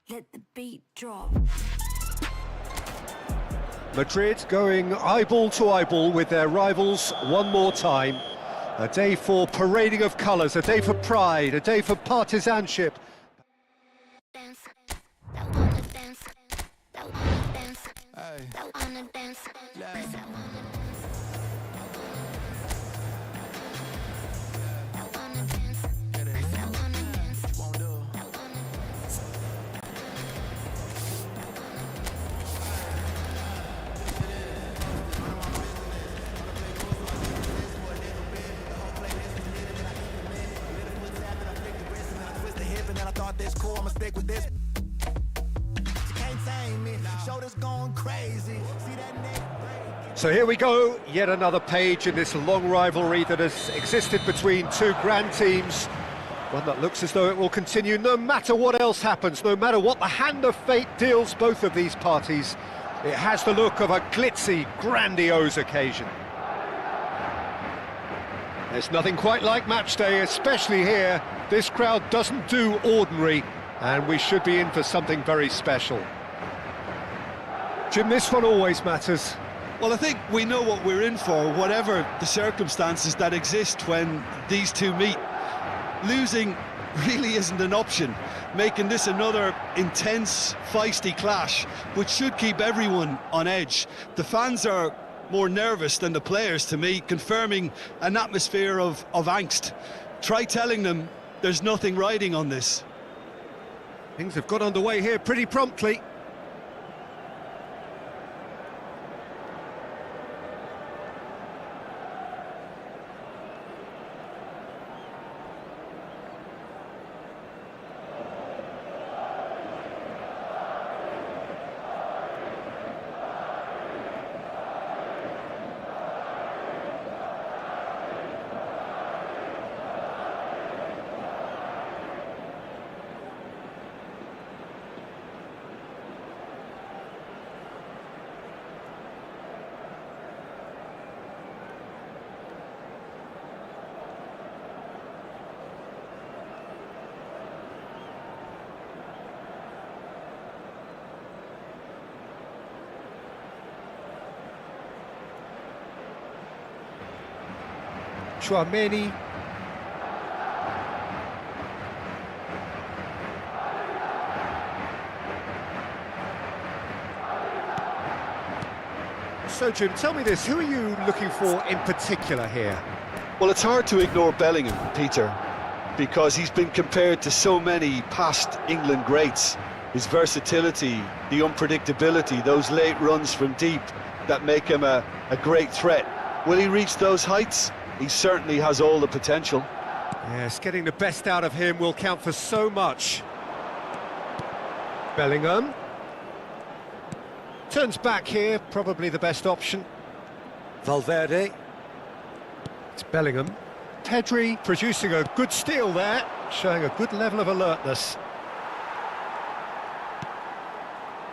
Let the beat drop. Madrid going eyeball to eyeball with their rivals one more time. A day for parading of colours, a day for pride, a day for partisanship. Dance, that wanna dance, that wanna dance, Hey. that wanna dance, Yeah. that wanna dance, that wanna dance, Get it. that wanna dance, Won't do. that wanna dance. Twist the hip and then I thought this cool, I'ma stick with this. You can't tame me, shoulders going crazy. See that neck break? So here we go, yet another page in this long rivalry that has existed between two grand teams. One that looks as though it will continue no matter what else happens, no matter what the hand of fate deals both of these parties. It has the look of a glitzy, grandiose occasion. There's nothing quite like match day, especially here. This crowd doesn't do ordinary, and we should be in for something very special. Jim, this one always matters. Well, I think we know what we're in for, whatever the circumstances that exist when these two meet. Losing really isn't an option, making this another intense, feisty clash, which should keep everyone on edge. The fans are more nervous than the players, to me, confirming an atmosphere of angst. Try telling them there's nothing riding on this. Things have got underway here pretty promptly. Tchouameni. So Jim, tell me this, who are you looking for in particular here? Well, it's hard to ignore Bellingham, Peter, because he's been compared to so many past England greats. His versatility, the unpredictability, those late runs from deep that make him a great threat. Will he reach those heights? He certainly has all the potential. Yes, getting the best out of him will count for so much. Bellingham. Turns back here, probably the best option. Valverde. It's Bellingham. Pedri producing a good steal there, showing a good level of alertness.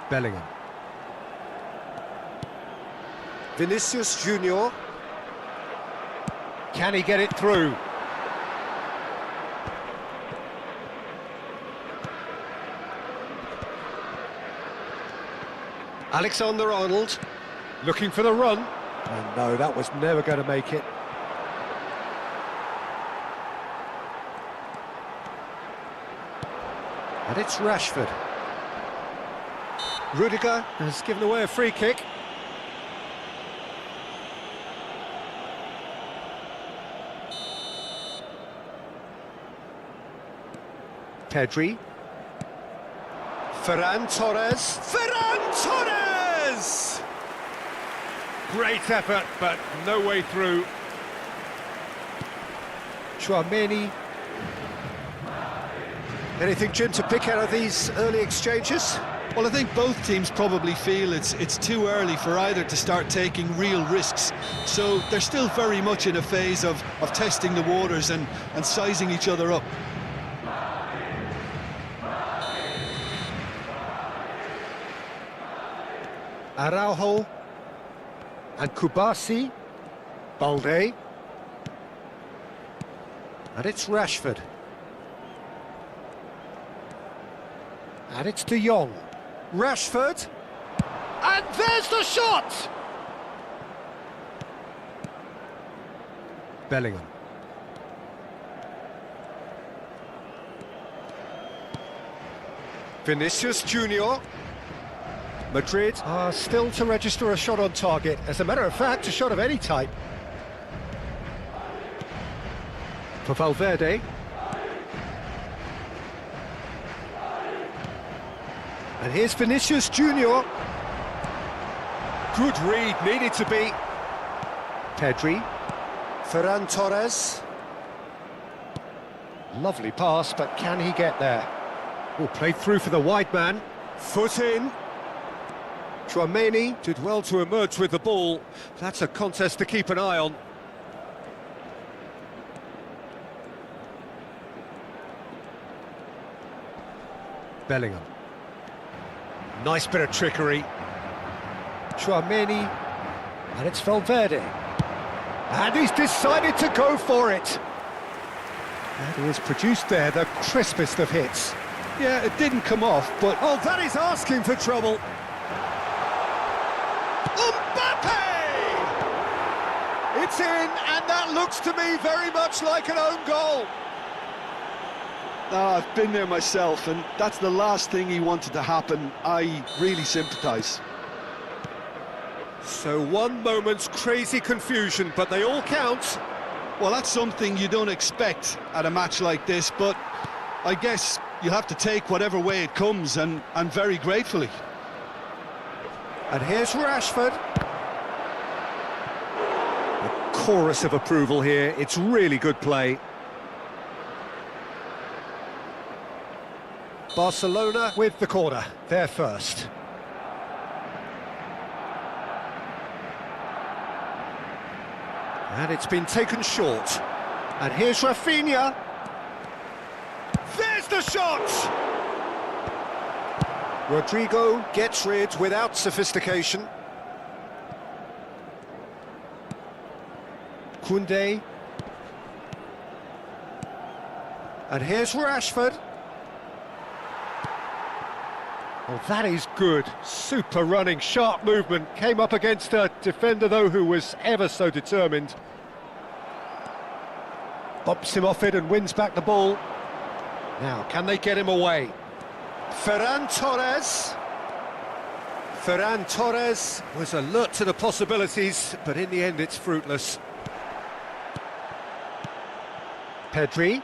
Bellingham. Vinicius Junior. Can he get it through? Alexander-Arnold looking for the run. And no, that was never going to make it. And it's Rashford. Rudiger has given away a free kick. Pedri. Ferran Torres. Ferran Torres! Great effort, but no way through. Tchouameni. Anything, Jim, to pick out of these early exchanges? Well, I think both teams probably feel it's too early for either to start taking real risks. So they're still very much in a phase of testing the waters and sizing each other up. Araujo and Kubasi. Balde. And it's Rashford. And it's De Jong. Rashford. And there's the shot! Bellingham. Vinicius Junior. Madrid are still to register a shot on target. As a matter of fact, a shot of any type. For Valverde. And here's Vinicius Junior. Good read, needed to be. Pedri. Ferran Torres. Lovely pass, but can he get there? Oh, played through for the wide man. Foot in. Tchouaméni did well to emerge with the ball. That's a contest to keep an eye on. Bellingham. Nice bit of trickery. Tchouaméni. And it's Valverde. And he's decided to go for it. And he has produced there the crispest of hits. Yeah, it didn't come off, but... Oh, that is asking for trouble. Mbappe! It's in, and that looks to me very much like an own goal. I've been there myself, and that's the last thing he wanted to happen. I really sympathise. So one moment's crazy confusion, but they all count. Well, that's something you don't expect at a match like this, but I guess you have to take whatever way it comes, and very gratefully. And here's Rashford. A chorus of approval here. It's really good play. Barcelona with the corner. They're first. And it's been taken short. And here's Rafinha. There's the shot! Rodrigo gets rid without sophistication. Koundé. And here's Rashford. Oh, that is good. Super running, sharp movement. Came up against a defender, though, who was ever so determined. Bumps him off it and wins back the ball. Now, can they get him away? Ferran Torres. Ferran Torres was alert to the possibilities, but in the end it's fruitless. Pedri.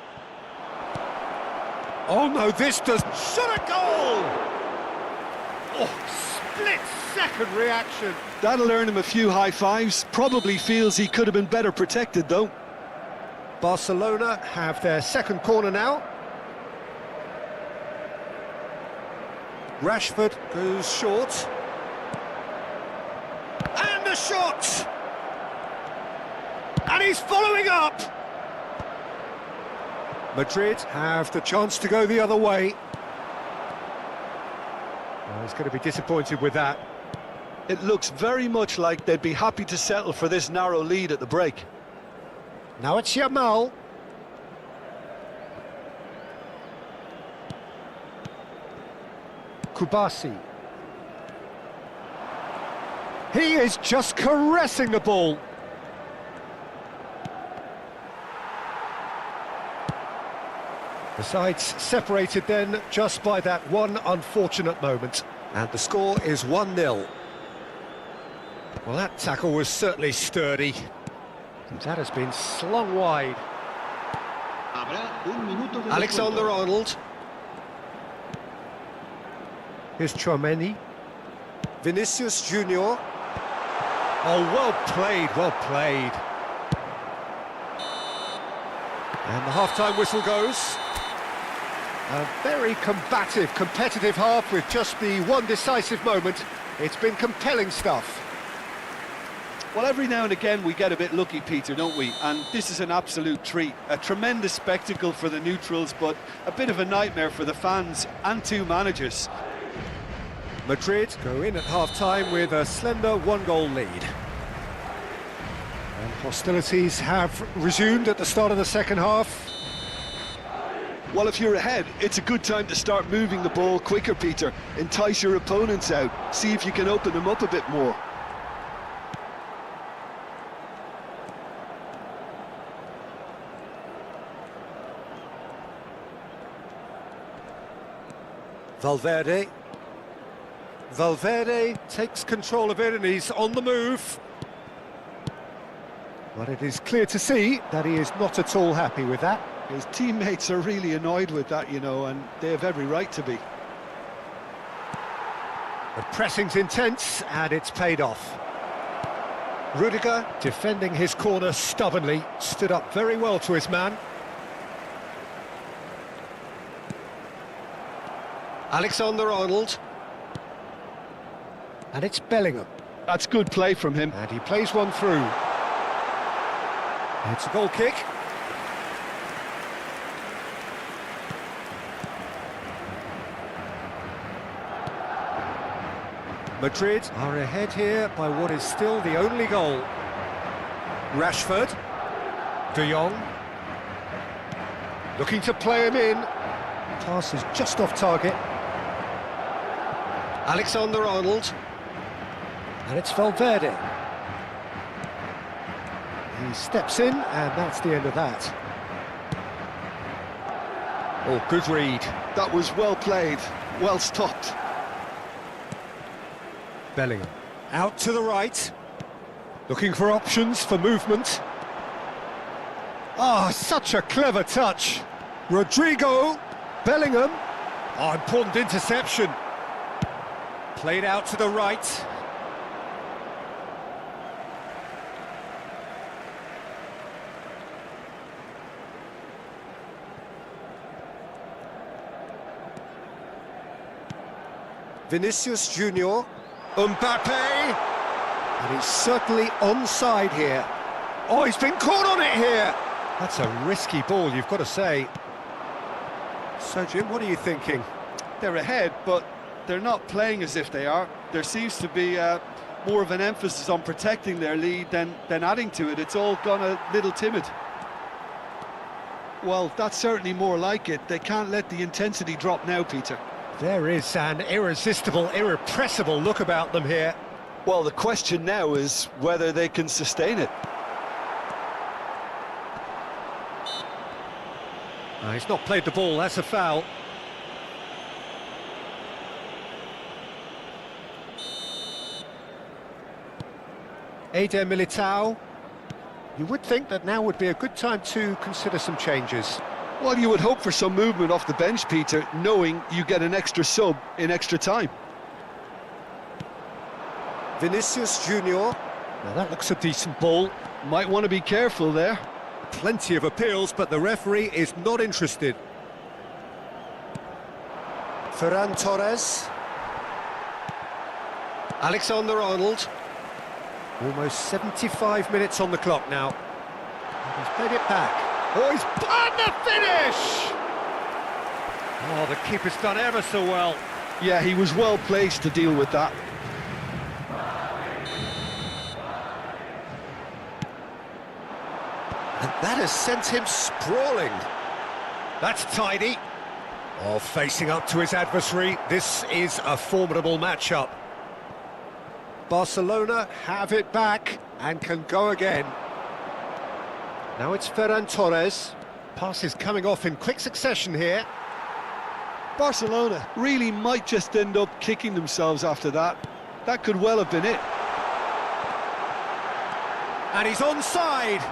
Oh no, this does... Shot a goal! Oh, split-second reaction. That'll earn him a few high fives. Probably feels he could have been better protected, though. Barcelona have their second corner now. Rashford goes short. And a shot! And he's following up! Madrid have the chance to go the other way. Well, he's going to be disappointed with that. It looks very much like they'd be happy to settle for this narrow lead at the break. Now it's Yamal. Kubasi. He is just caressing the ball. The sides separated then just by that one unfortunate moment. And the score is 1-0. Well, that tackle was certainly sturdy. That has been slung wide. Alexander-Arnold. Here's Tchouaméni. Vinicius Junior. Oh, well played, well played. And the half-time whistle goes. A very combative, competitive half with just the one decisive moment. It's been compelling stuff. Well, every now and again we get a bit lucky, Peter, don't we? And this is an absolute treat. A tremendous spectacle for the neutrals, but a bit of a nightmare for the fans and two managers. Madrid go in at half-time with a slender one-goal lead. And hostilities have resumed at the start of the second half. Well, if you're ahead, it's a good time to start moving the ball quicker, Peter. Entice your opponents out. See if you can open them up a bit more. Valverde. Valverde takes control of it and he's on the move. But it is clear to see that he is not at all happy with that. His teammates are really annoyed with that, you know, and they have every right to be. The pressing's intense and it's paid off. Rudiger, defending his corner stubbornly, stood up very well to his man. Alexander-Arnold. And it's Bellingham. That's good play from him. And he plays one through. It's a goal kick. Madrid are ahead here by what is still the only goal. Rashford. De Jong. Looking to play him in. Pass is just off target. Alexander-Arnold. And it's Valverde. He steps in, and that's the end of that. Oh, good read. That was well played, well stopped. Bellingham. Out to the right. Looking for options for movement. Ah, such a clever touch. Rodrigo. Bellingham. Oh, important interception. Played out to the right. Vinicius Junior. Mbappe. And he's certainly onside here. Oh, he's been caught on it here. That's a risky ball, you've got to say. So, Jim, what are you thinking? They're ahead, but they're not playing as if they are. There seems to be more of an emphasis on protecting their lead than adding to it. It's all gone a little timid. Well, that's certainly more like it. They can't let the intensity drop now, Peter. There is an irresistible, irrepressible look about them here. Well, the question now is whether they can sustain it. He's not played the ball, that's a foul. Eder Militao. You would think that now would be a good time to consider some changes. Well, you would hope for some movement off the bench, Peter, knowing you get an extra sub in extra time. Vinicius Junior. Now that looks a decent ball. Might want to be careful there. Plenty of appeals, but the referee is not interested. Ferran Torres. Alexander-Arnold. Almost 75 minutes on the clock now. And he's played it back. Oh, he's on the finish! Oh, the keeper's done ever so well. Yeah, he was well placed to deal with that. And that has sent him sprawling. That's tidy. Oh, facing up to his adversary, this is a formidable matchup. Barcelona have it back and can go again. Now it's Ferran Torres. Pass is coming off in quick succession here. Barcelona really might just end up kicking themselves after that. That could well have been it. And he's onside.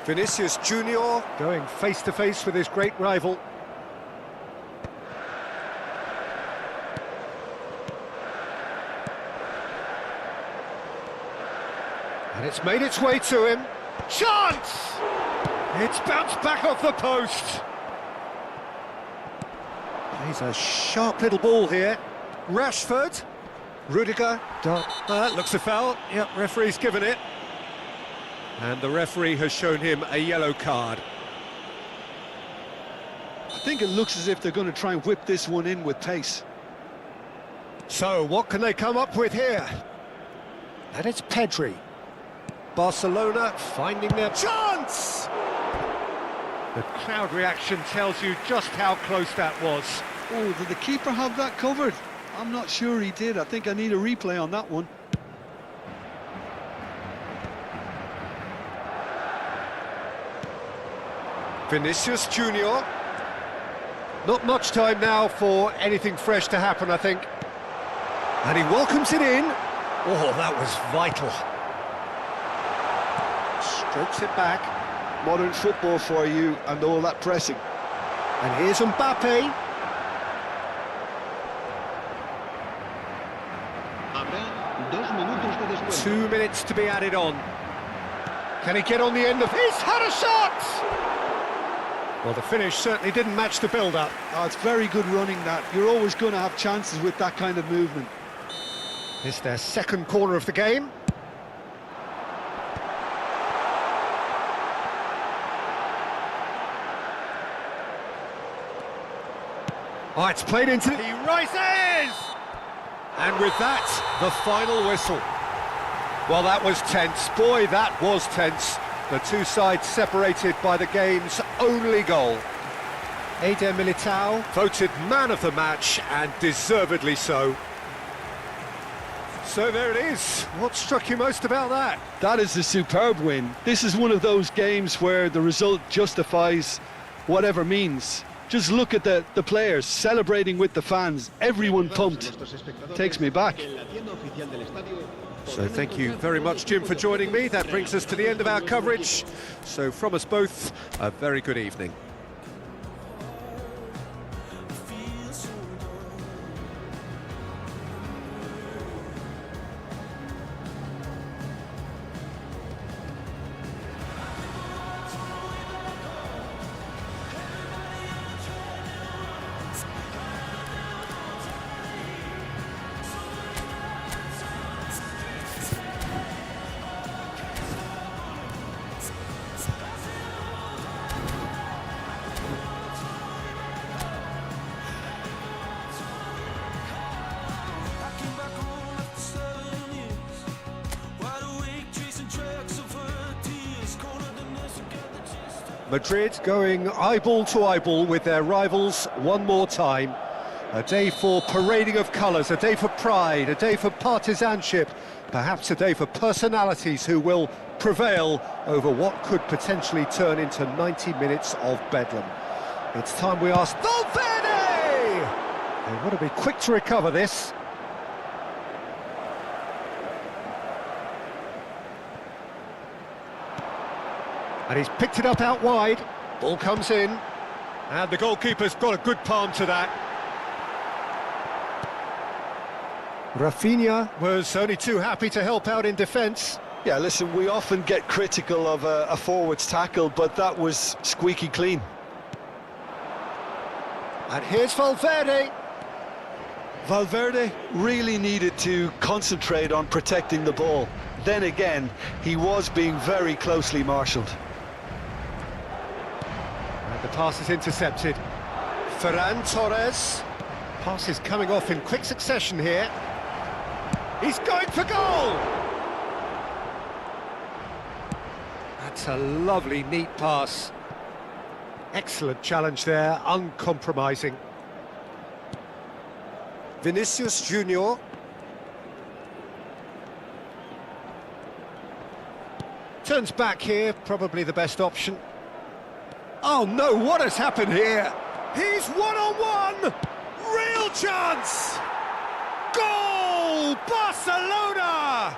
Vinicius Junior going face-to-face with his great rival. And it's made its way to him. Chance! It's bounced back off the post. He's a sharp little ball here. Rashford. Rudiger. Looks a foul. Yep, referee's given it. And the referee has shown him a yellow card. I think it looks as if they're going to try and whip this one in with pace. So, what can they come up with here? And it's Pedri. Barcelona finding their chance! The crowd reaction tells you just how close that was. Oh, did the keeper have that covered? I'm not sure he did. I think I need a replay on that one. Vinicius Junior. Not much time now for anything fresh to happen, I think. And he welcomes it in. Oh, that was vital. Strokes it back. Modern football for you and all that pressing. And here's Mbappe. 2 minutes to be added on. Can he get on the end of... He's had a shot! Well, the finish certainly didn't match the build-up. Oh, it's very good running, that. You're always going to have chances with that kind of movement. It's their second corner of the game. Oh, it's played into... He rises! And with that, the final whistle. Well, that was tense. Boy, that was tense. The two sides separated by the game's only goal. Eder Militao voted man of the match, and deservedly so. So there it is. What struck you most about that? That is a superb win. This is one of those games where the result justifies whatever means. Just look at the players celebrating with the fans. Everyone pumped. Takes me back. So thank you very much, Jim, for joining me. That brings us to the end of our coverage. So from us both, a very good evening. Madrid going eyeball to eyeball with their rivals one more time. A day for parading of colours, a day for pride, a day for partisanship, perhaps a day for personalities who will prevail over what could potentially turn into 90 minutes of bedlam. It's time we ask Valverde! They want to be quick to recover this. And he's picked it up out wide. Ball comes in. And the goalkeeper's got a good palm to that. Rafinha was only too happy to help out in defence. Yeah, listen, we often get critical of a forward's tackle, but that was squeaky clean. And here's Valverde. Valverde really needed to concentrate on protecting the ball. Then again, he was being very closely marshalled. And the pass is intercepted. Ferran Torres. Pass is coming off in quick succession here. He's going for goal! That's a lovely, neat pass. Excellent challenge there, uncompromising. Vinicius Junior. Turns back here, probably the best option. Oh no, what has happened here? He's one-on-one! Real chance! Goal! Barcelona!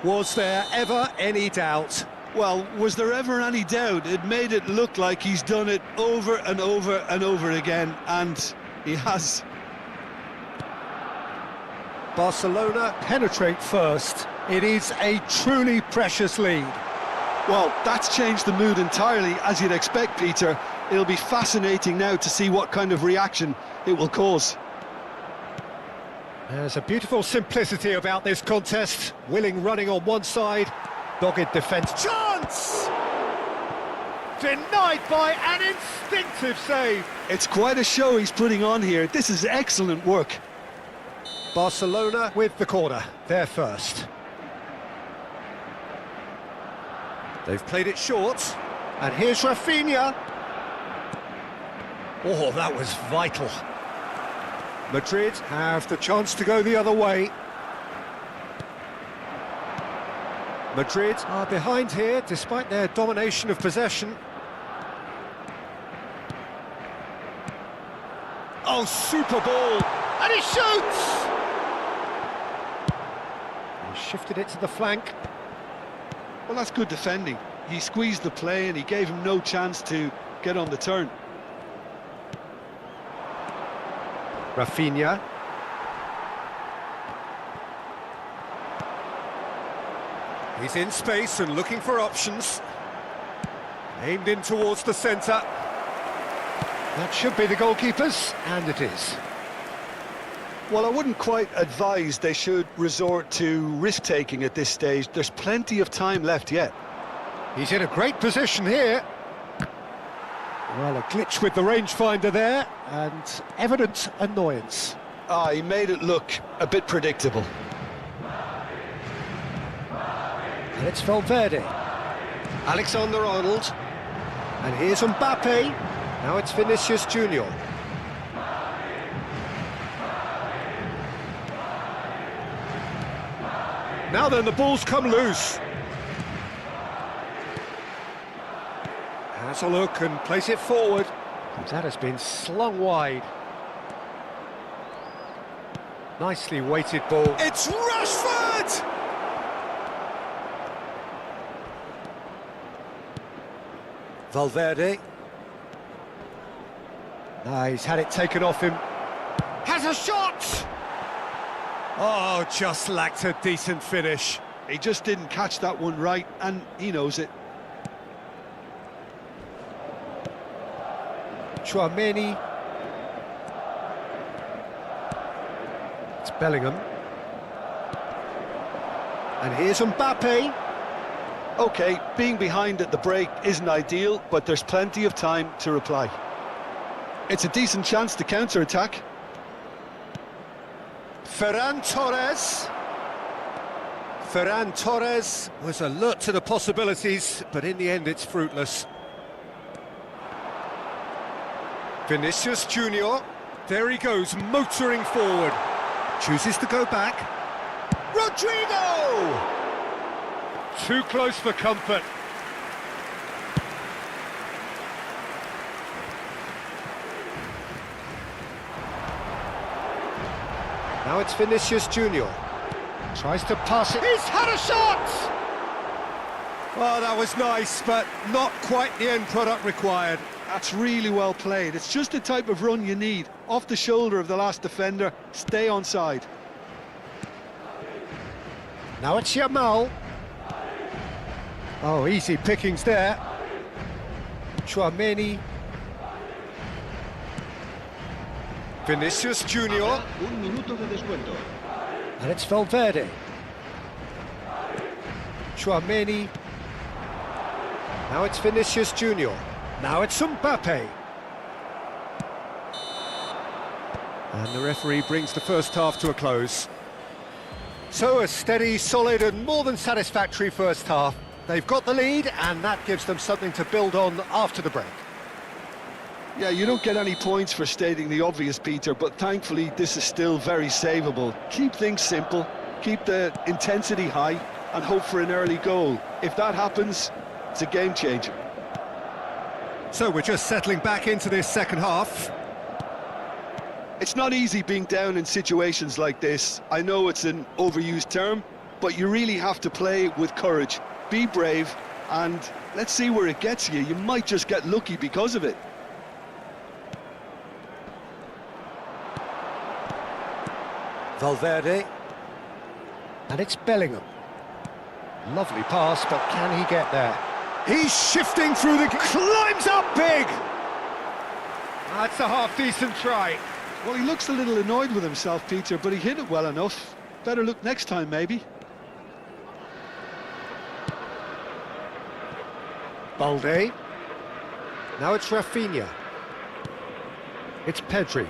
Was there ever any doubt? Well, was there ever any doubt? It made it look like he's done it over and over and over again, and he has. Barcelona penetrate first. It is a truly precious lead. Well, that's changed the mood entirely, as you'd expect, Peter. It'll be fascinating now to see what kind of reaction it will cause. There's a beautiful simplicity about this contest. Willing running on one side, dogged defence. Chance! Denied by an instinctive save. It's quite a show he's putting on here. This is excellent work. Barcelona with the corner, they're first. They've played it short, and here's Rafinha. Oh, that was vital. Madrid have the chance to go the other way. Madrid are behind here, despite their domination of possession. Oh, super ball! And he shoots! He shifted it to the flank. Well, that's good defending. He squeezed the play and he gave him no chance to get on the turn. Rafinha. He's in space and looking for options. Aimed in towards the centre. That should be the goalkeepers, and it is. Well, I wouldn't quite advise they should resort to risk-taking at this stage. There's plenty of time left yet. He's in a great position here. Well, a glitch with the rangefinder there, and evident annoyance. Ah, he made it look a bit predictable. And it's Valverde. Alexander-Arnold. And here's Mbappe. Now it's Vinicius Junior. Now then, the ball's come loose. Has a look and plays it forward. That has been slung wide. Nicely weighted ball. It's Rashford! Valverde. He's had it taken off him. Has a shot! Oh, just lacked a decent finish. He just didn't catch that one right, and he knows it. Tchouaméni. It's Bellingham. And here's Mbappe. OK, being behind at the break isn't ideal, but there's plenty of time to reply. It's a decent chance to counter-attack. Ferran Torres. Ferran Torres was alert to the possibilities, but in the end it's fruitless. Vinicius Junior. There he goes, motoring forward. Chooses to go back. Rodrigo! Too close for comfort. Now it's Vinicius Junior. Tries to pass it. He's had a shot! Oh, that was nice, but not quite the end product required. That's really well played. It's just the type of run you need. Off the shoulder of the last defender, stay onside. Now it's Yamal. Oh, easy pickings there. Tchouaméni. Vinicius Junior. And it's Valverde. Tchouaméni. Now it's Vinicius Junior. Now it's Mbappe. And the referee brings the first half to a close. So a steady, solid and more than satisfactory first half. They've got the lead and that gives them something to build on after the break. Yeah, you don't get any points for stating the obvious, Peter, but thankfully this is still very savable. Keep things simple, keep the intensity high and hope for an early goal. If that happens, it's a game changer. So we're just settling back into this second half. It's not easy being down in situations like this. I know it's an overused term, but you really have to play with courage. Be brave, and let's see where it gets you. You might just get lucky because of it. Valverde. And it's Bellingham. Lovely pass, but can he get there? He's shifting through the... climbs up big! That's a half-decent try. Well, he looks a little annoyed with himself, Peter, but he hit it well enough. Better look next time, maybe. Balde. Now it's Rafinha. It's Pedri.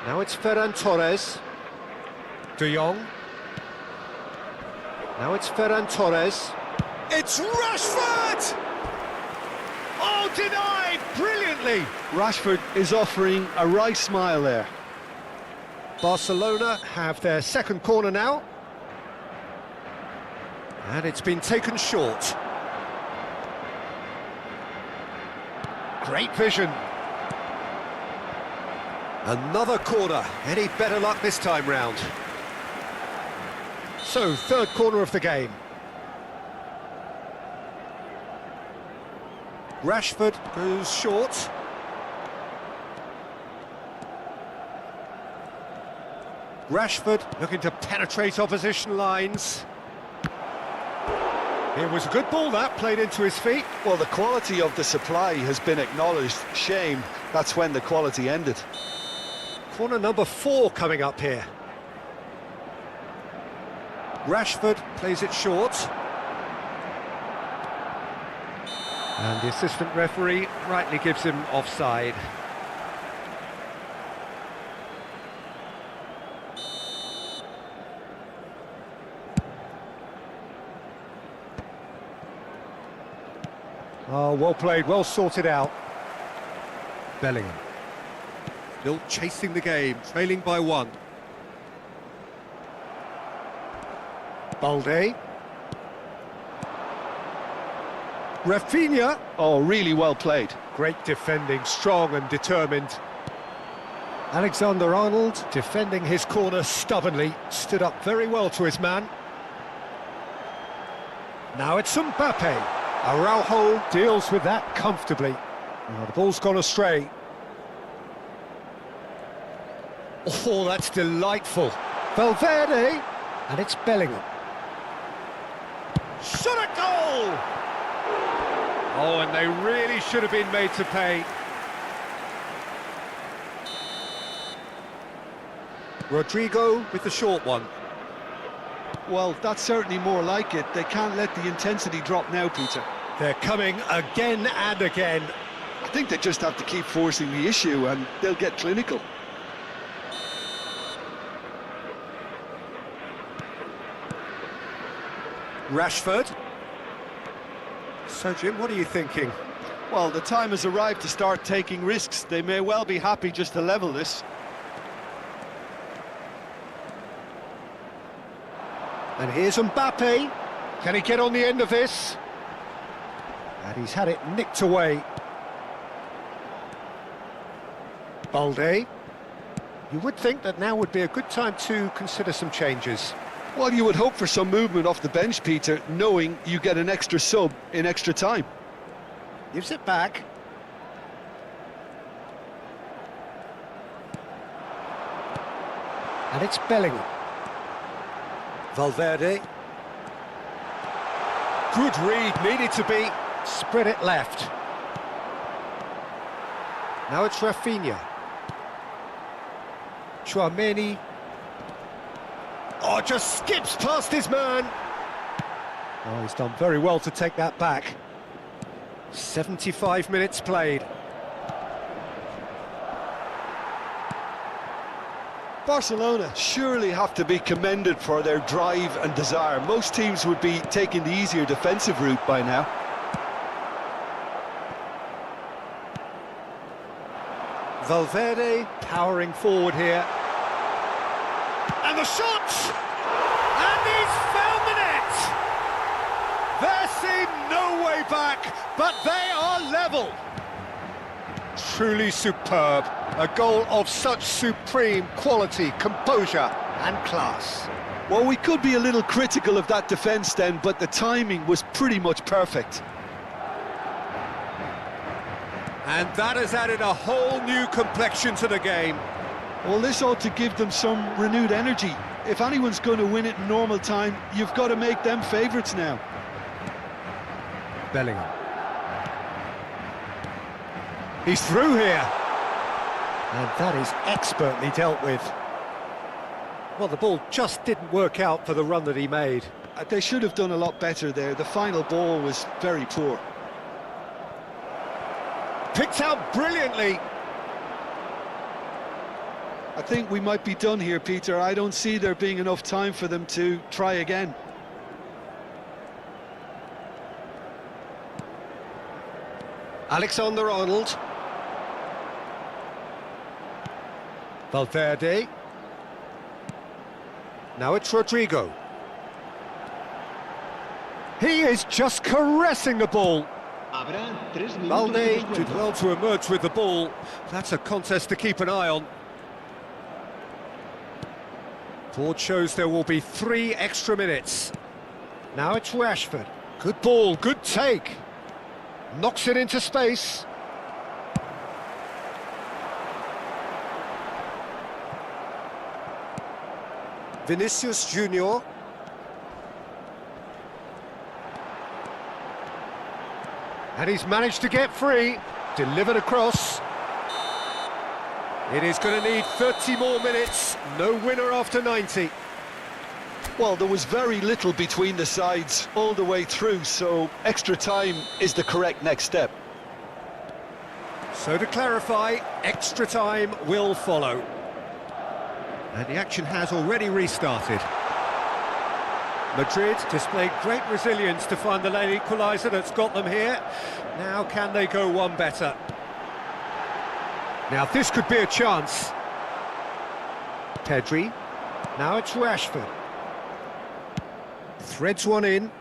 Now it's Ferran Torres. De Jong. Now it's Ferran Torres. It's Rashford! Oh, denied brilliantly! Rashford is offering a right smile there. Barcelona have their second corner now. And it's been taken short. Great vision. Another corner. Any better luck this time round? So, third corner of the game. Rashford goes short. Rashford looking to penetrate opposition lines. It was a good ball that, played into his feet. Well, the quality of the supply has been acknowledged. Shame, that's when the quality ended. Corner number 4 coming up here. Rashford plays it short. And the assistant referee rightly gives him offside. Oh, well played, well sorted out. Bellingham. Still chasing the game, trailing by 1. Balde. Rafinha. Oh, really well played. Great defending, strong and determined. Alexander-Arnold defending his corner stubbornly, stood up very well to his man. Now it's Mbappe. Araujo deals with that comfortably. Oh, the ball's gone astray. Oh, that's delightful. Valverde, and it's Bellingham. Shot a goal! Oh, and they really should have been made to pay. Rodrigo with the short one. Well, that's certainly more like it. They can't let the intensity drop now, Peter. They're coming again and again. I think they just have to keep forcing the issue and they'll get clinical. Rashford. So, Jim, what are you thinking? Well, the time has arrived to start taking risks. They may well be happy just to level this. And here's Mbappe. Can he get on the end of this? And he's had it nicked away. Balde. You would think that now would be a good time to consider some changes. Well, you would hope for some movement off the bench, Peter, knowing you get an extra sub in extra time. Gives it back. And it's Bellingham. Valverde. Good read, needed to be. Spread it left. Now it's Rafinha. Tchouameni. Oh, just skips past his man. Oh, he's done very well to take that back. 75 minutes played. Barcelona surely have to be commended for their drive and desire. Most teams would be taking the easier defensive route by now. Valverde powering forward here. And the shot! And he's found the net! There seemed no way back, but they are level. Truly superb. A goal of such supreme quality, composure and class. Well, we could be a little critical of that defence then, but the timing was pretty much perfect. And that has added a whole new complexion to the game. Well, this ought to give them some renewed energy. If anyone's going to win it in normal time, you've got to make them favourites now. Bellingham. He's through here. And that is expertly dealt with. Well, the ball just didn't work out for the run that he made. They should have done a lot better there. The final ball was very poor. Picked out brilliantly. I think we might be done here, Peter. I don't see there being enough time for them to try again. Alexander-Arnold. Valverde. Now it's Rodrigo. He is just caressing the ball. Balde did well to emerge with the ball. That's a contest to keep an eye on. Board shows there will be 3 extra minutes. Now it's Rashford. Good ball, good take. Knocks it into space. Vinicius Junior. And he's managed to get free. Delivered across. It is going to need 30 more minutes. No winner after 90. Well, there was very little between the sides all the way through, so extra time is the correct next step. So to clarify, extra time will follow. And the action has already restarted. Madrid displayed great resilience to find the late equaliser that's got them here. Now can they go one better? Now this could be a chance. Pedri. Now it's Rashford. Threads one in.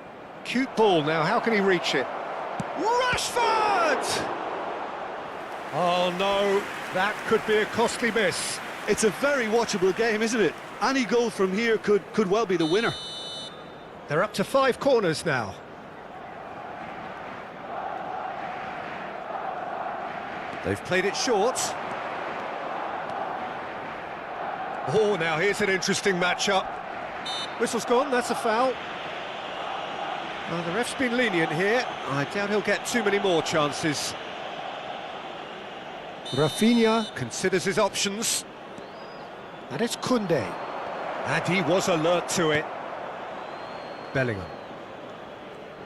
Cute ball now, how can he reach it? Rashford! Oh no, that could be a costly miss. It's a very watchable game, isn't it? Any goal from here could well be the winner. They're up to 5 corners now. They've played it short. Oh, now here's an interesting matchup. Whistle's gone, that's a foul. Well, the ref's been lenient here. I doubt he'll get too many more chances. Rafinha considers his options. And it's Koundé. And he was alert to it. Bellingham.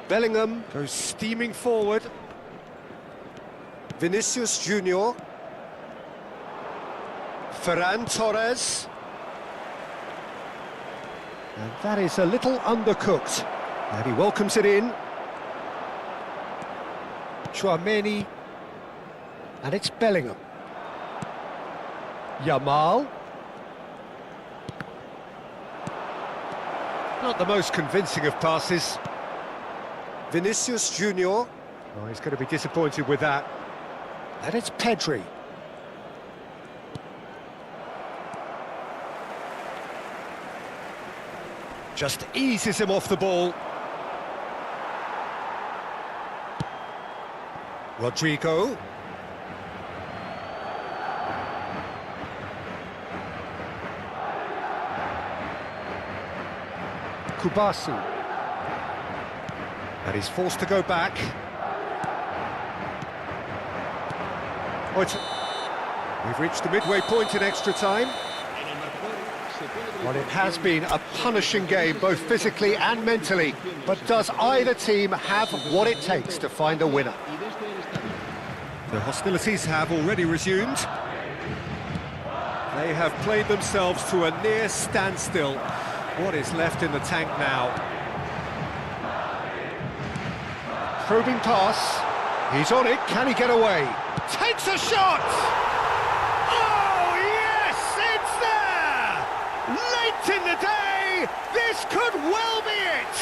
Bellingham goes steaming forward. Vinicius Junior. Ferran Torres. And that is a little undercooked. And he welcomes it in. Tchouaméni. And it's Bellingham. Yamal. Not the most convincing of passes. Vinicius Junior. Oh, he's going to be disappointed with that. And it's Pedri. Just eases him off the ball. Rodrigo. Kubasi. And he's forced to go back. Oh, we've reached the midway point in extra time. Well, it has been a punishing game, both physically and mentally. But does either team have what it takes to find a winner? The hostilities have already resumed. They have played themselves to a near standstill. What is left in the tank now? Probing pass. He's on it. Can he get away? Takes a shot! Oh, yes! It's there! Late in the day, this could well be it!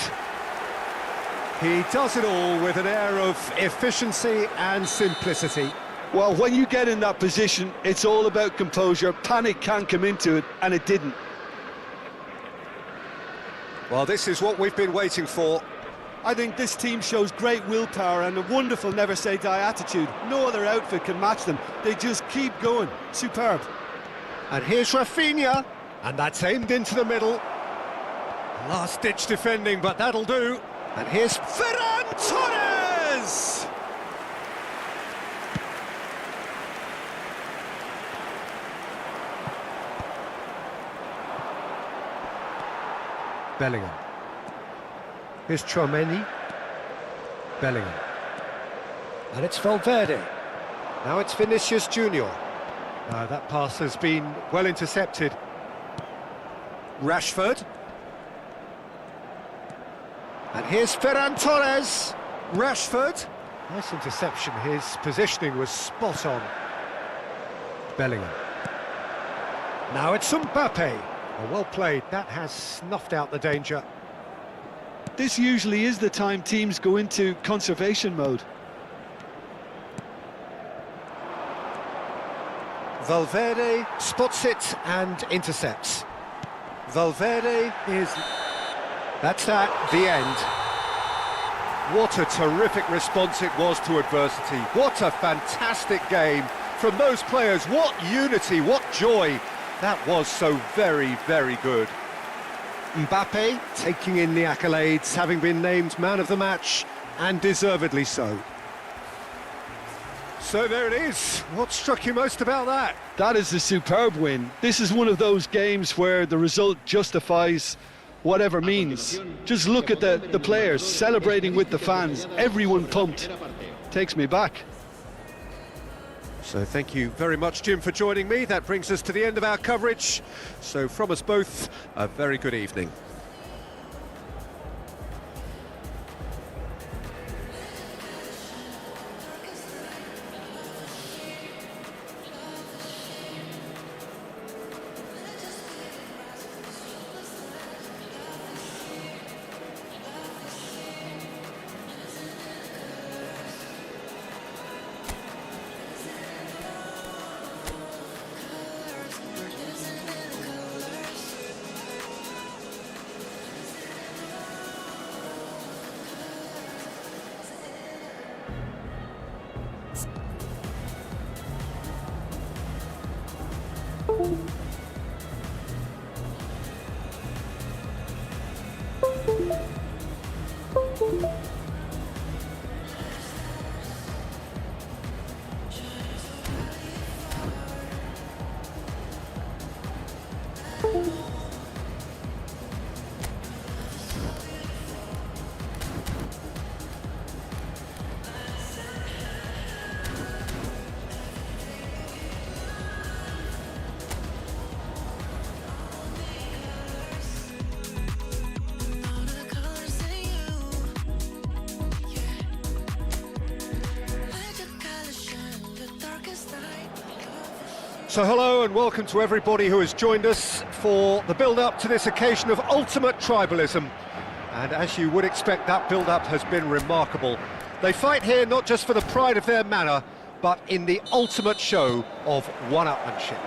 He does it all with an air of efficiency and simplicity. Well, when you get in that position, it's all about composure. Panic can't come into it, and it didn't. Well, this is what we've been waiting for. I think this team shows great willpower and a wonderful never-say-die attitude. No other outfit can match them. They just keep going. Superb. And here's Rafinha, and that's aimed into the middle. Last-ditch defending, but that'll do. And here's Ferran Torres! Bellingham. Here's Tchouaméni. Bellingham. And it's Valverde. Now it's Vinicius Junior. That pass has been well intercepted. Rashford. And here's Ferran Torres. Rashford. Nice interception. His positioning was spot on. Bellingham. Now it's Mbappe. Oh, well played. That has snuffed out the danger. This usually is the time teams go into conservation mode. Valverde spots it and intercepts. Valverde is... That's that, the end. What a terrific response it was to adversity. What a fantastic game from those players. What unity, what joy. That was so very, very good. Mbappe taking in the accolades, having been named man of the match, and deservedly so. So there it is. What struck you most about that? That is a superb win. This is one of those games where the result justifies whatever means. Just look at the players celebrating with the fans. Everyone pumped. Takes me back. So thank you very much, Jim, for joining me. That brings us to the end of our coverage. So from us both, a very good evening. So hello and welcome to everybody who has joined us for the build-up to this occasion of ultimate tribalism. And as you would expect, that build-up has been remarkable. They fight here not just for the pride of their manor, but in the ultimate show of one-upmanship.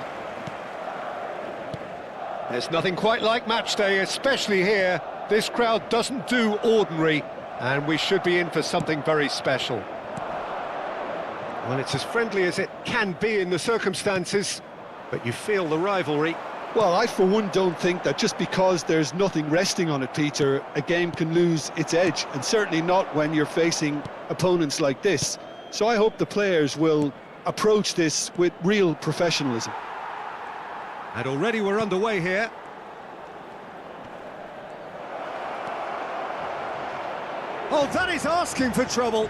There's nothing quite like match day, especially here. This crowd doesn't do ordinary, and we should be in for something very special. Well, it's as friendly as it can be in the circumstances, but you feel the rivalry. Well, I for one don't think that just because there's nothing resting on it, Peter, a game can lose its edge, and certainly not when you're facing opponents like this. So I hope the players will approach this with real professionalism. And already we're underway here. Oh, that is asking for trouble.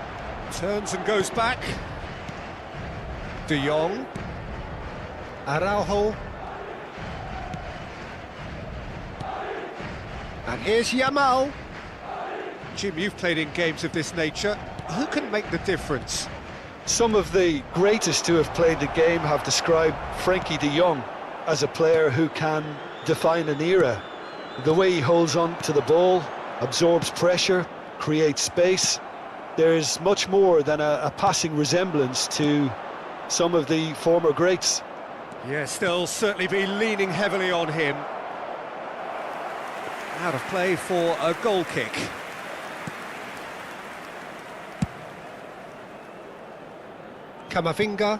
Turns and goes back. De Jong, Araujo, and here's Yamal. Jim, you've played in games of this nature. Who can make the difference? Some of the greatest to have played the game have described Frankie de Jong as a player who can define an era. The way he holds on to the ball, absorbs pressure, creates space. There's much more than a passing resemblance to some of the former greats. Yes, they'll certainly be leaning heavily on him. Out of play for a goal kick. Camavinga.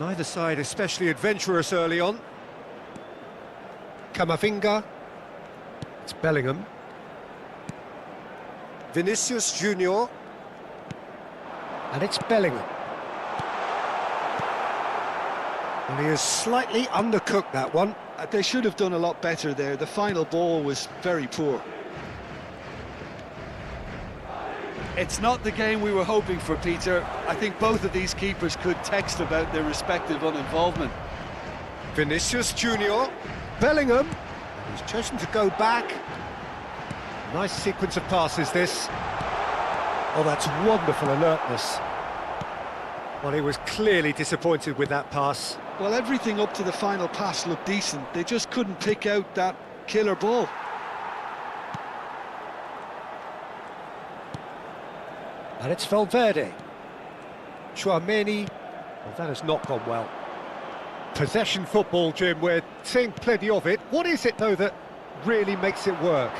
Neither side especially adventurous early on. Camavinga. It's Bellingham. Vinicius Junior. And it's Bellingham. Well, he has slightly undercooked that one. They should have done a lot better there. The final ball was very poor. It's not the game we were hoping for, Peter. I think both of these keepers could text about their respective uninvolvement. Vinicius Junior, Bellingham, who's chosen to go back. Nice sequence of passes, this. Oh, that's wonderful alertness. Well, he was clearly disappointed with that pass. Well, everything up to the final pass looked decent. They just couldn't pick out that killer ball. And it's Valverde. Chouameni. Well, that has not gone well. Possession football, Jim, we're seeing plenty of it. What is it, though, that really makes it work?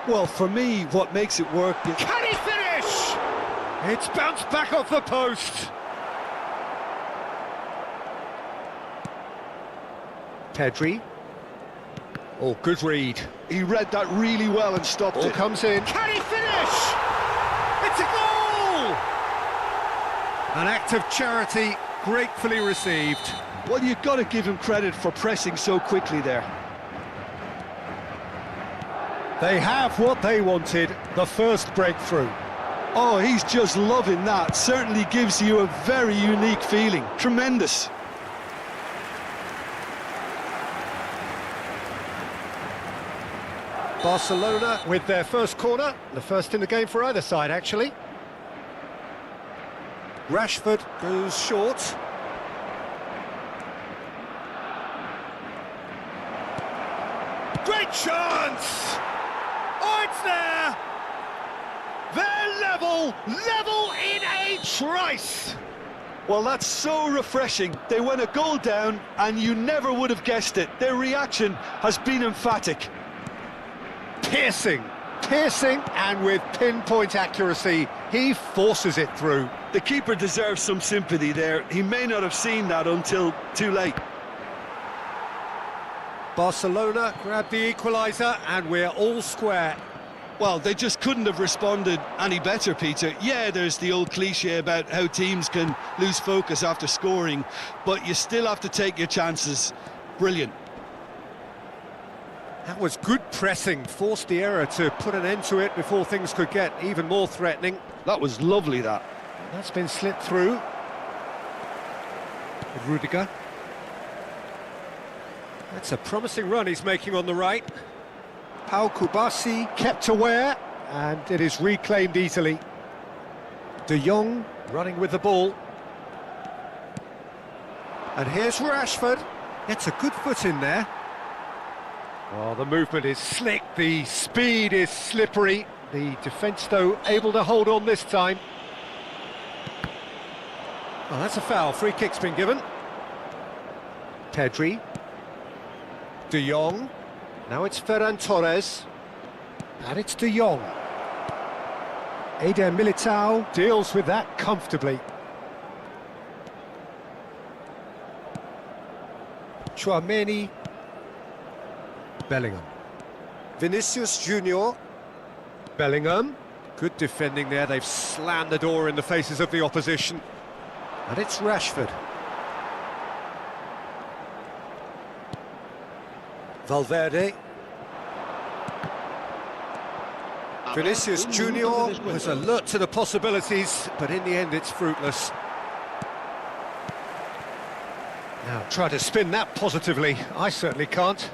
Well, for me, what makes it work is... Can he finish? It's bounced back off the post. Pedri. Oh, good read. He read that really well and stopped Ball it. comes in. Can he finish? It's a goal! An act of charity gratefully received. Well, you've got to give him credit for pressing so quickly there. They have what they wanted, the first breakthrough. Oh, he's just loving that. Certainly gives you a very unique feeling. Tremendous. Barcelona with their first corner, the first in the game for either side, actually. Rashford goes short. Great chance! Oh, it's there! They're level in a trice! Well, that's so refreshing. They went a goal down and you never would have guessed it. Their reaction has been emphatic. Piercing, and with pinpoint accuracy, he forces it through. The keeper deserves some sympathy there. He may not have seen that until too late. Barcelona grab the equaliser, and we're all square. Well, they just couldn't have responded any better, Peter. Yeah, there's the old cliche about how teams can lose focus after scoring, but you still have to take your chances. Brilliant. That was good pressing, forced the error to put an end to it before things could get even more threatening. That was lovely, that. That's been slipped through. Rudiger. That's a promising run he's making on the right. Pau Kubasi kept aware, and it is reclaimed easily. De Jong running with the ball. And here's Rashford. Gets a good foot in there. Oh, the movement is slick, the speed is slippery. The defence, though, able to hold on this time. Oh, that's a foul. Free kick's been given. Pedri. De Jong. Now it's Ferran Torres. And it's De Jong. Eder Militao deals with that comfortably. Chouameni. Bellingham. Vinicius Junior. Bellingham. Good defending there. They've slammed the door in the faces of the opposition. And it's Rashford. Valverde. Vinicius Junior was alert to the possibilities, but in the end it's fruitless. Now try to spin that positively. I certainly can't.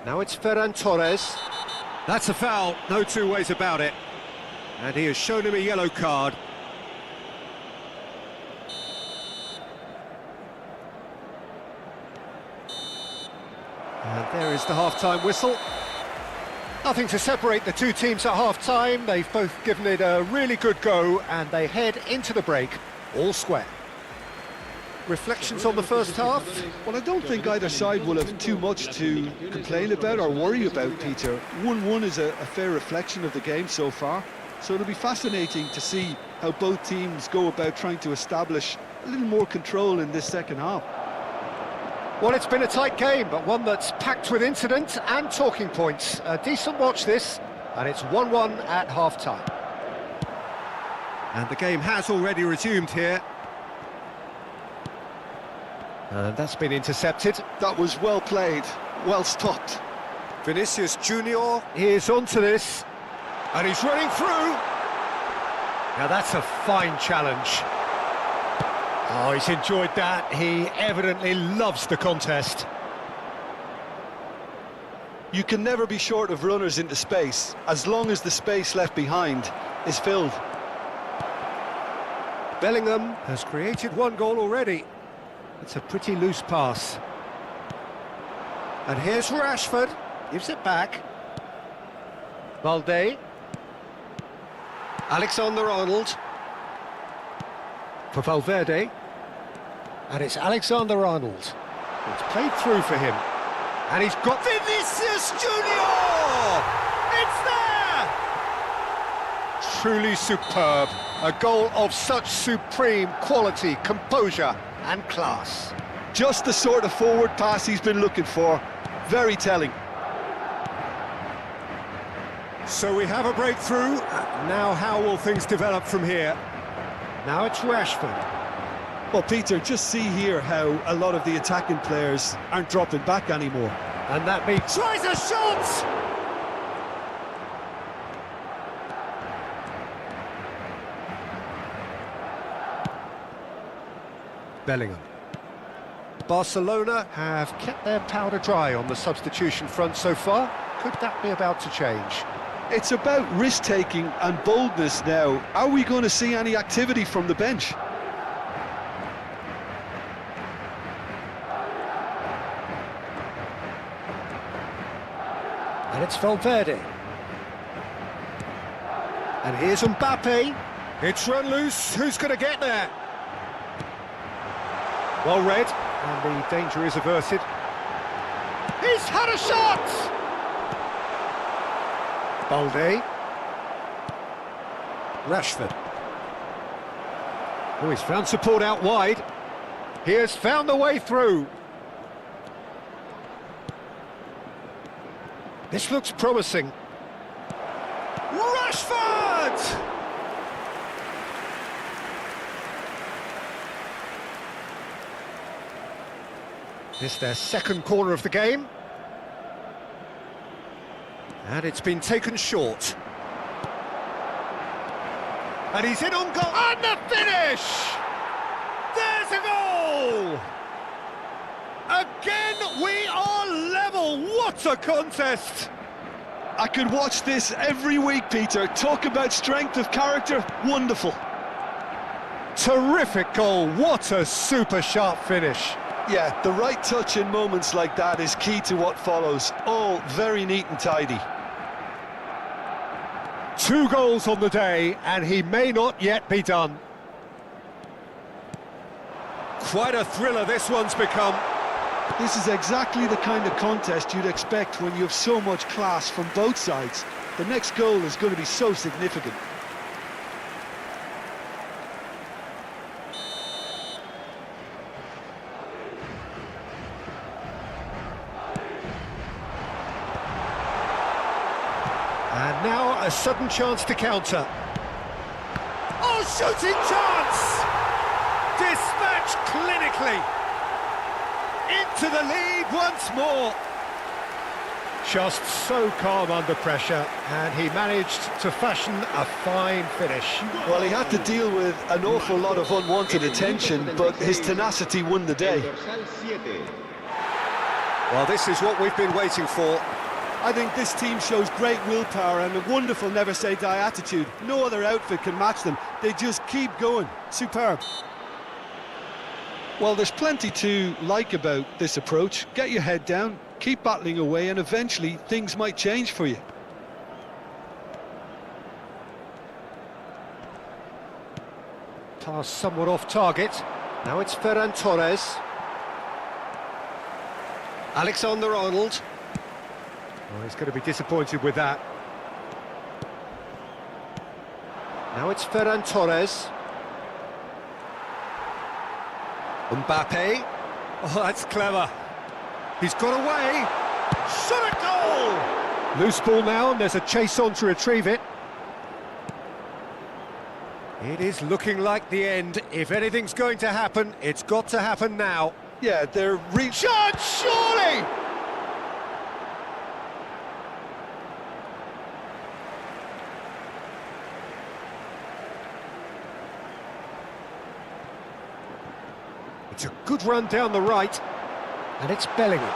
Now it's Ferran Torres. That's a foul, no two ways about it. And he has shown him a yellow card. And there is the half-time whistle. Nothing to separate the two teams at half-time. They've both given it a really good go, and they head into the break all square. Reflections on the first half? Well, I don't think either side will have too much to complain about or worry about, Peter. 1-1 is a fair reflection of the game so far, so it'll be fascinating to see how both teams go about trying to establish a little more control in this second half. Well, it's been a tight game, but one that's packed with incident and talking points. A decent watch this, and it's 1-1 at half-time. And the game has already resumed here. And that's been intercepted. That was well played, well stopped. Vinicius Junior is onto this, and he's running through. Now that's a fine challenge. Oh, he's enjoyed that. He evidently loves the contest. You can never be short of runners into space, as long as the space left behind is filled. Bellingham has created one goal already. It's a pretty loose pass. And here's Rashford, gives it back. Valde. Alexander-Arnold. For Valverde. And it's Alexander-Arnold. It's played through for him. And he's got Vinicius Junior! It's there! Truly superb. A goal of such supreme quality, composure and class. Just the sort of forward pass he's been looking for. Very telling. So we have a breakthrough. Now how will things develop from here? Now it's Rashford. Well, Peter, just see here how a lot of the attacking players aren't dropping back anymore. And that means... Tries a shot! Bellingham. Barcelona have kept their powder dry on the substitution front so far. Could that be about to change? It's about risk-taking and boldness now. Are we going to see any activity from the bench? And it's Valverde. And here's Mbappe. It's run loose. Who's going to get there? Well read, and the danger is averted. He's had a shot! Balde. Rashford. Oh, he's found support out wide. He has found the way through. This looks promising. Rashford! This their second corner of the game. And it's been taken short. And he's in on goal. And the finish! There's a goal! Again, we are level. What a contest! I could watch this every week, Peter. Talk about strength of character. Wonderful. Terrific goal. What a super sharp finish. Yeah, the right touch in moments like that is key to what follows. All very neat and tidy. 2 goals on the day, and he may not yet be done. Quite a thriller this one's become. This is exactly the kind of contest you'd expect when you have so much class from both sides. The next goal is going to be so significant. And now a sudden chance to counter. Oh, shooting chance! Dispatched clinically. Into the lead once more. Just so calm under pressure, and he managed to fashion a fine finish. Well, he had to deal with an awful lot of unwanted attention, but his tenacity won the day. Well, this is what we've been waiting for. I think this team shows great willpower and a wonderful never-say-die attitude. No other outfit can match them. They just keep going. Superb. Well, there's plenty to like about this approach. Get your head down, keep battling away, and eventually things might change for you. Pass somewhat off target. Now it's Ferran Torres. Alexander-Arnold. Oh, he's going to be disappointed with that. Now it's Ferran Torres. Mbappe. Oh, that's clever. He's got away. Shot a goal! Loose ball now, and there's a chase on to retrieve it. It is looking like the end. If anything's going to happen, it's got to happen now. Yeah, they're Shot, surely! It's a good run down the right, and it's Bellingham.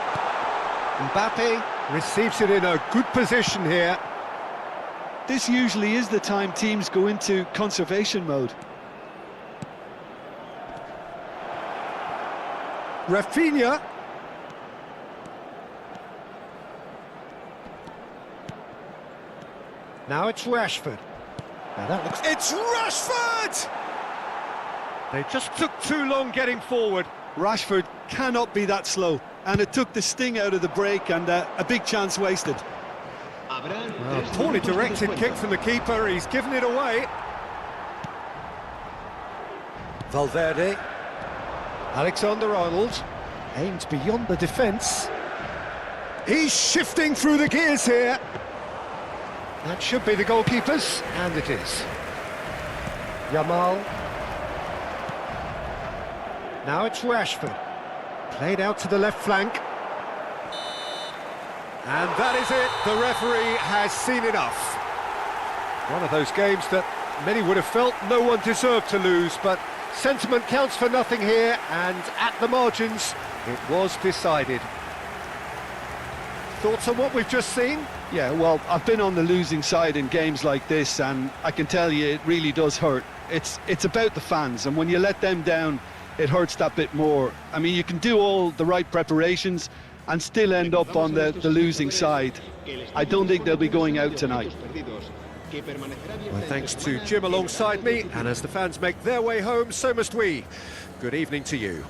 Mbappe receives it in a good position here. This usually is the time teams go into conservation mode. Rafinha. Now it's Rashford. Now that looks... It's Rashford! They just took too long getting forward. Rashford cannot be that slow, and it took the sting out of the break, and a big chance wasted. Well, poorly directed kick from the keeper, he's given it away. Valverde. Alexander-Arnold aims beyond the defence. He's shifting through the gears here. That should be the goalkeepers, and it is. Yamal. Now it's Rashford. Played out to the left flank. And that is it. The referee has seen enough. One of those games that many would have felt no one deserved to lose, but sentiment counts for nothing here, and at the margins, it was decided. Thoughts on what we've just seen? Yeah, well, I've been on the losing side in games like this, and I can tell you it really does hurt. It's about the fans, and when you let them down, it hurts that bit more. I mean, you can do all the right preparations and still end up on the losing side. I don't think they'll be going out tonight. Well, thanks to Jim alongside me, and as the fans make their way home, so must we. Good evening to you.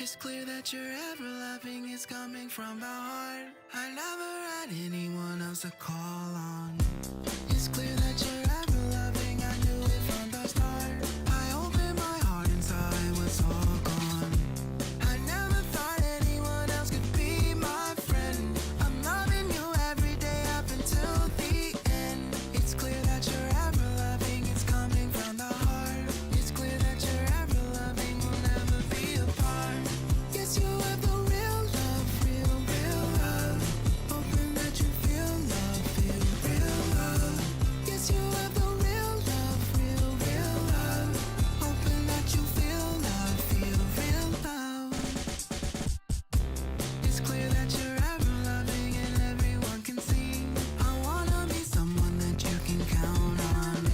It's clear that you're ever loving is coming from the heart. I never had anyone else to call on. It's clear that you're ever loving, I knew it from the start. I opened my heart and saw it was all gone. I never thought anyone else could be my friend. I'm loving you every day up until the end. It's clear that you're ever loving, it's coming from the heart. It's clear that you're ever loving, we'll never be apart. Yes, you have the real love, real love. Hoping that you feel love, feel real love. Yes, you have the real love, real love. Hoping that you feel love, feel real love. It's clear that you're ever loving and everyone can see. I wanna be someone that you can count on.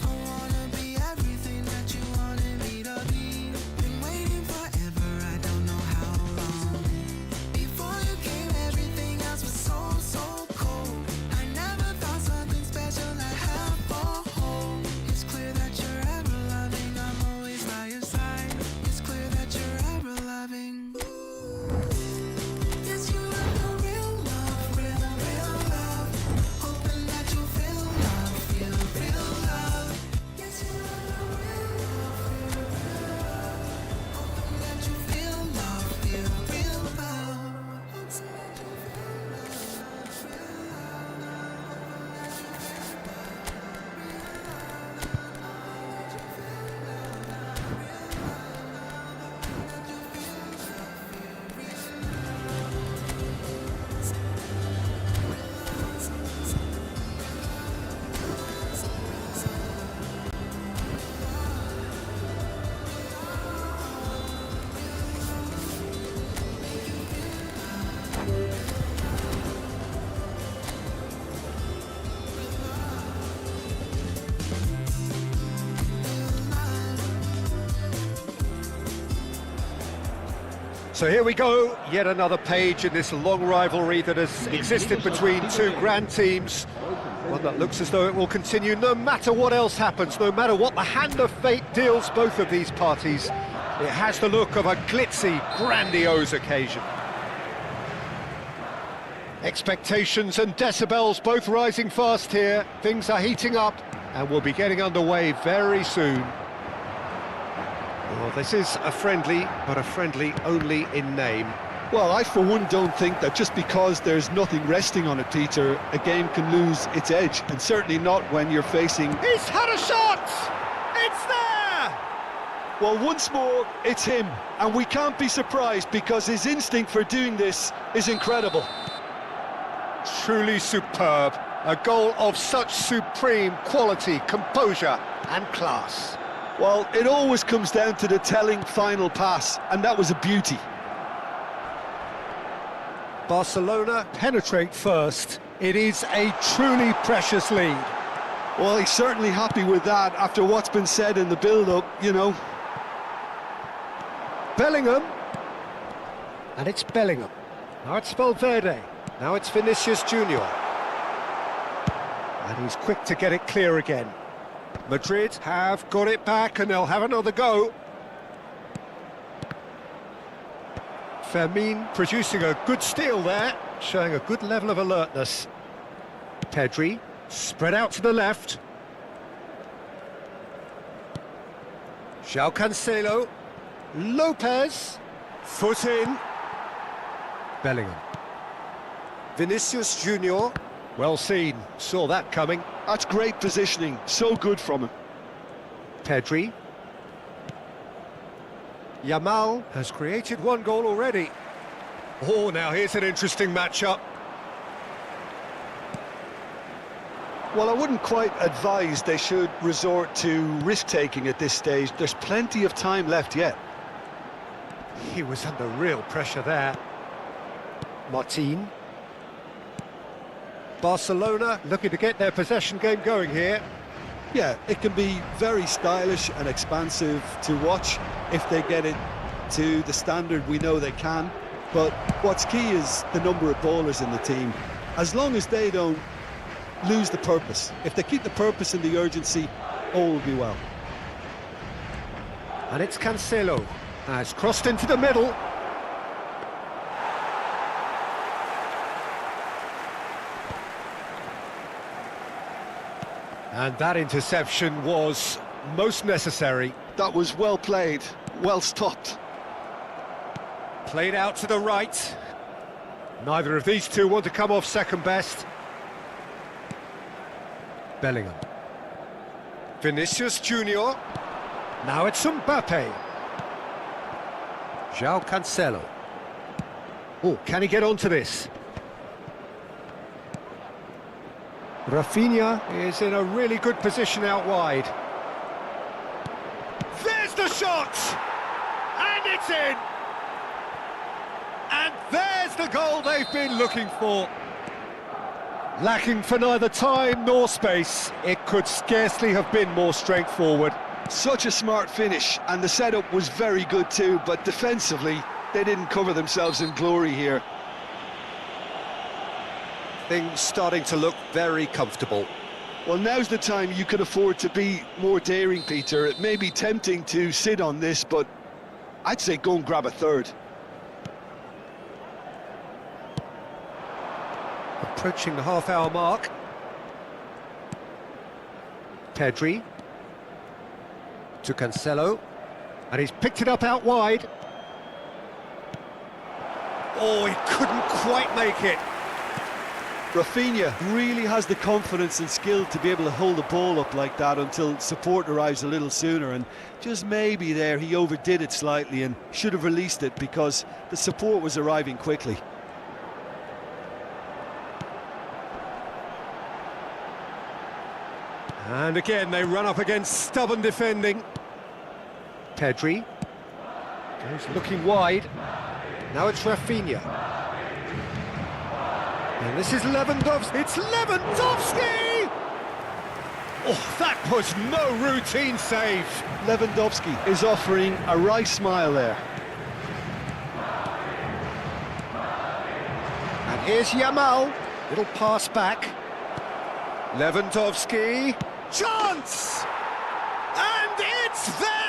I wanna be everything that you wanted me to be. Been waiting forever, I don't know how long. Before you came, everything else was so cold. I never thought something special I'd have for home. It's clear that you're ever loving, I'm always by your side. It's clear that you're ever loving. Yes, you have the real love, real love. Hoping that you feel love, feel real love. Yes, you have the real love, real love. Hoping that you feel love, feel real love. Hoping that you feel love, real So here we go, yet another page in this long rivalry that has existed between two grand teams. One that looks as though it will continue no matter what else happens, no matter what the hand of fate deals both of these parties. It has the look of a glitzy, grandiose occasion. Expectations and decibels both rising fast here. Things are heating up and we'll be getting underway very soon. Well, this is a friendly, but a friendly only in name. Well, I for one don't think that just because there's nothing resting on it, Peter, a game can lose its edge, and certainly not when you're facing... He's had a shot! It's there! Well, once more, it's him, and we can't be surprised because his instinct for doing this is incredible. Truly superb. A goal of such supreme quality, composure and class. Well, it always comes down to the telling final pass, and that was a beauty. Barcelona penetrate first. It is a truly precious lead. Well, he's certainly happy with that after what's been said in the build-up, you know. Bellingham. And it's Bellingham. Now it's Valverde. Now it's Vinicius Junior. And he's quick to get it clear again. Madrid have got it back and they'll have another go. Fermin producing a good steal there, showing a good level of alertness. Pedri, spread out to the left. João Cancelo. Lopez, foot in. Bellingham. Vinicius Junior. Well seen, saw that coming. That's great positioning, so good from him. Pedri. Yamal has created one goal already. Oh, now here's an interesting matchup. Well, I wouldn't quite advise they should resort to risk-taking at this stage. There's plenty of time left yet. He was under real pressure there. Martin. Barcelona looking to get their possession game going here. Yeah, it can be very stylish and expansive to watch if they get it to the standard we know they can. But what's key is the number of ballers in the team. As long as they don't lose the purpose, if they keep the purpose and the urgency, all will be well. And it's Cancelo. Has crossed into the middle. And that interception was most necessary. That was well played, well stopped. Played out to the right. Neither of these two want to come off second best. Bellingham. Vinicius Junior. Now it's Mbappe. João Cancelo. Oh, can he get onto this? Rafinha is in a really good position out wide. There's the shot! And it's in! And there's the goal they've been looking for. Lacking for neither time nor space, it could scarcely have been more straightforward. Such a smart finish, and the setup was very good too, but defensively, they didn't cover themselves in glory here. Things starting to look very comfortable. Well, now's the time you can afford to be more daring, Peter. It may be tempting to sit on this, but I'd say go and grab a third. Approaching the half-hour mark. Pedri. To Cancelo. And he's picked it up out wide. Oh, he couldn't quite make it. Rafinha really has the confidence and skill to be able to hold the ball up like that until support arrives a little sooner, and just maybe there he overdid it slightly and should have released it because the support was arriving quickly. And again they run up against stubborn defending. Pedri goes looking wide. Now it's Rafinha. And this is Lewandowski. It's Lewandowski! Oh, that was no routine save. Lewandowski is offering a wry smile there. And here's Yamal. Little pass back. Lewandowski. Chance! And it's there!